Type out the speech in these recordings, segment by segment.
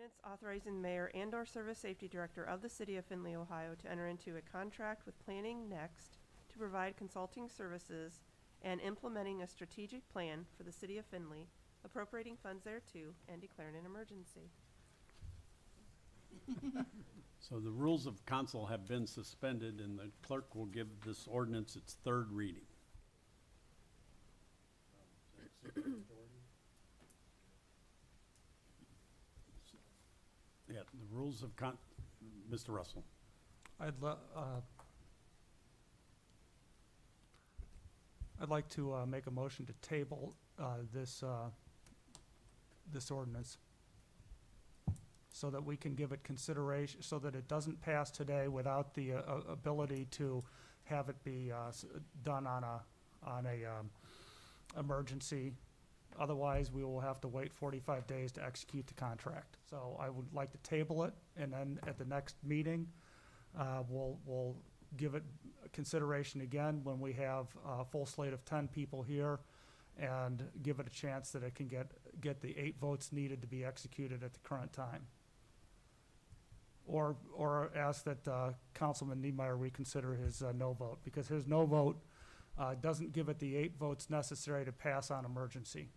ordinance authorizing the mayor and/or service safety director of the city of Findlay, Ohio to enter into a contract with Planning Next to provide consulting services and implementing a strategic plan for the city of Findlay, appropriating funds thereto, and declaring an emergency. So the rules of council have been suspended, and the clerk will give this ordinance its third reading. Yeah, the rules of Mr. Russell. I'd like to make a motion to table this ordinance so that we can give it consideration, so that it doesn't pass today without the ability to have it be done on a emergency. Otherwise, we will have to wait 45 days to execute the contract. So I would like to table it, and then at the next meeting, we'll give it consideration again when we have a full slate of 10 people here, and give it a chance that it can get the 8 votes needed to be executed at the current time. Or ask that Councilman Niemeyer reconsider his no vote, because his no vote doesn't give it the 8 votes necessary to pass on emergency.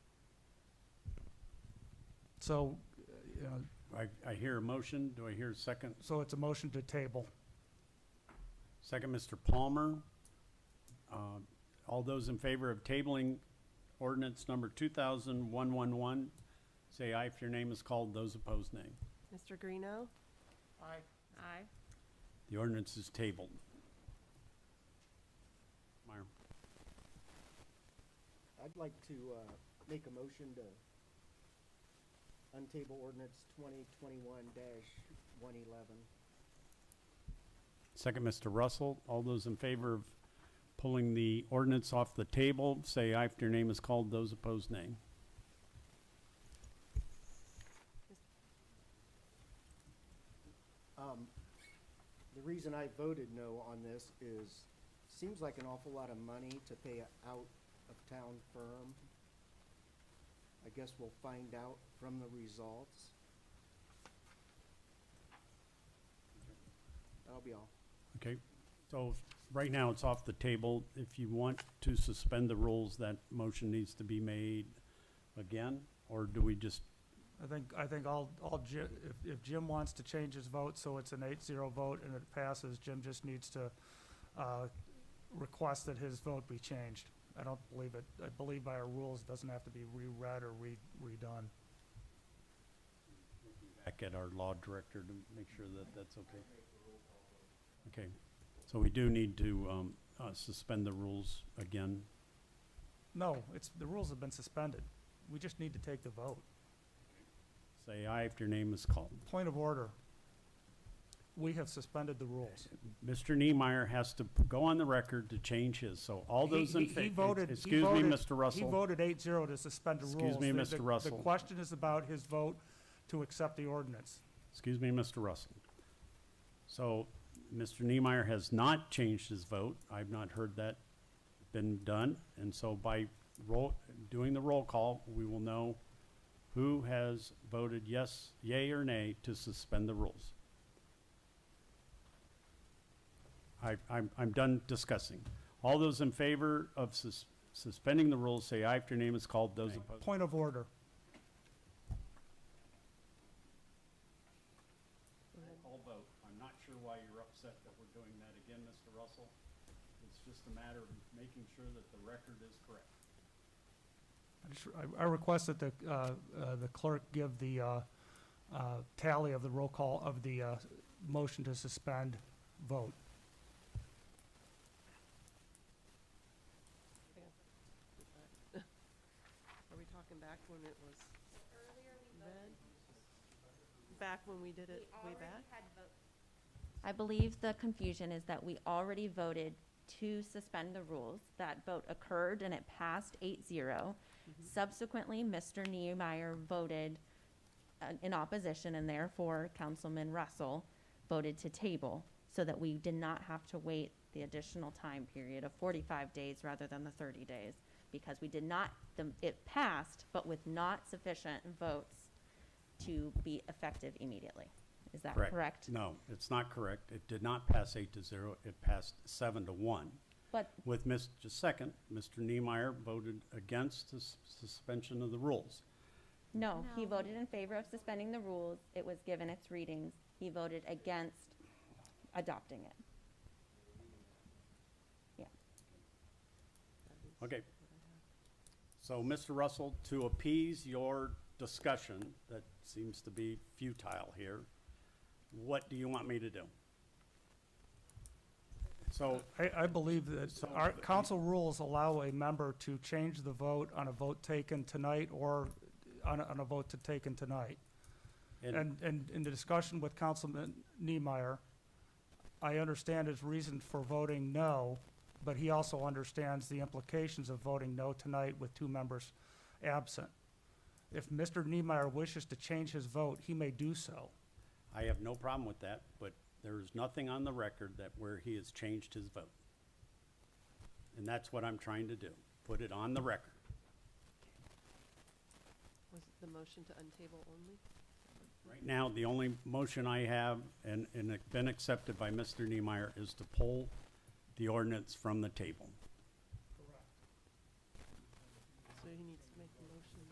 So, you know. I hear a motion. Do I hear a second? So it's a motion to table. Second, Mr. Palmer. All those in favor of tabling ordinance number 2000-111, say aye if your name is called. Those opposed, nay. Mr. Greeno? Aye. Aye. The ordinance is tabled. Meyer. I'd like to make a motion to untable ordinance 2021-111. Second, Mr. Russell. All those in favor of pulling the ordinance off the table, say aye if your name is called. Those opposed, nay. The reason I voted no on this is, seems like an awful lot of money to pay an out-of-town firm. I guess we'll find out from the results. That'll be all. Okay. So right now it's off the table. If you want to suspend the rules, that motion needs to be made again, or do we just? I think if Jim wants to change his vote so it's an 8-0 vote and it passes, Jim just needs to request that his vote be changed. I don't believe it. I believe by our rules it doesn't have to be reread or redone. Back at our law director to make sure that that's okay. Okay. So we do need to suspend the rules again. No, the rules have been suspended. We just need to take the vote. Say aye if your name is called. Point of order. We have suspended the rules. Mr. Niemeyer has to go on the record to change his. So all those in favor. Excuse me, Mr. Russell. He voted 8-0 to suspend the rules. Excuse me, Mr. Russell. The question is about his vote to accept the ordinance. Excuse me, Mr. Russell. So Mr. Niemeyer has not changed his vote. I've not heard that been done. And so by doing the roll call, we will know who has voted yes, yay, or nay to suspend the rules. I'm done discussing. All those in favor of suspending the rules, say aye if your name is called. Those opposed. Point of order. I'll vote. I'm not sure why you're upset that we're doing that again, Mr. Russell. It's just a matter of making sure that the record is correct. I request that the clerk give the tally of the roll call of the motion to suspend vote. Are we talking back when it was read? Back when we did it way back? I believe the confusion is that we already voted to suspend the rules. That vote occurred and it passed 8-0. Subsequently, Mr. Niemeyer voted in opposition, and therefore Councilman Russell voted to table so that we did not have to wait the additional time period of 45 days rather than the 30 days, because we did not, it passed, but with not sufficient votes to be effective immediately. Is that Correct. correct? No, it's not correct. It did not pass 8-0. It passed 7-1. But With just second, Mr. Niemeyer voted against the suspension of the rules. no, he voted in favor of suspending the rules. It was given its readings. He voted against adopting it. Yeah. Okay. So, Mr. Russell, to appease your discussion that seems to be futile here, what do you want me to do? So, I believe that So- our council rules allow a member to change the vote on a vote taken tonight or on a vote taken tonight. and And in the discussion with Councilman Niemeyer, I understand his reason for voting no, but he also understands the implications of voting no tonight with 2 members absent. If Mr. Niemeyer wishes to change his vote, he may do so. I have no problem with that, but there is nothing on the record that where he has changed his vote. And that's what I'm trying to do, put it on the record. Was the motion to untable only? Right now, the only motion I have, and it's been accepted by Mr. Niemeyer, is to pull the ordinance from the table. So he needs to make the motion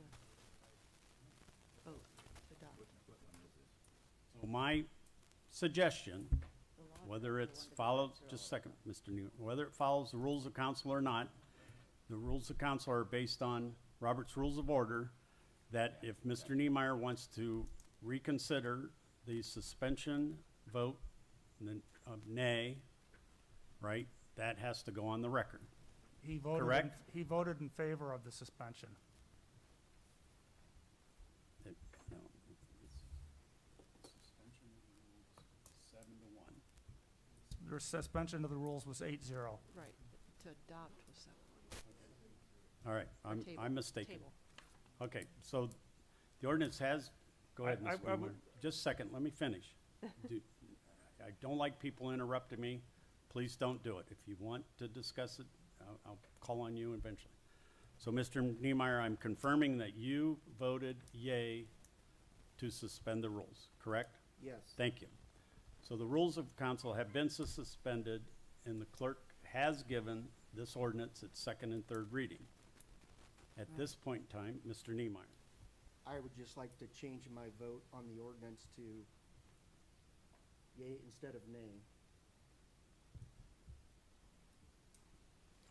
to vote, to adopt. So my suggestion, The law- whether it's follows, just a second, Mr. Niemeyer, whether it follows the rules of council or not, the rules of council are based on Robert's Rules of Order, that if Mr. Niemeyer wants to reconsider the suspension vote of nay, right, that has to go on the record. He voted, Correct. he voted in favor of the suspension. It- no, suspension of the rules, 7-1. The suspension of the rules was 8-0. Right, to adopt was seven. All right, Or table. I'm mistaken. Table. Okay, so the ordinance has, go ahead, I Mr. Niemeyer. would- Just a second, let me finish. I don't like people interrupting me. Please don't do it. If you want to discuss it, I'll call on you eventually. So, Mr. Niemeyer, I'm confirming that you voted yay to suspend the rules, correct? Yes. Thank you. So the rules of council have been suspended, and the clerk has given this ordinance its second and third reading. At this point in time, Mr. Niemeyer. I would just like to change my vote on the ordinance to yea instead of nay.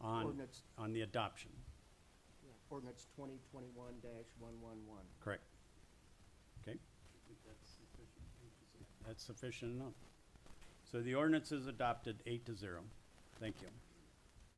Ordinance, On the adoption, ordinance 2021-111. correct? Okay? That's sufficient enough. So the ordinance is adopted 8-0. Thank you.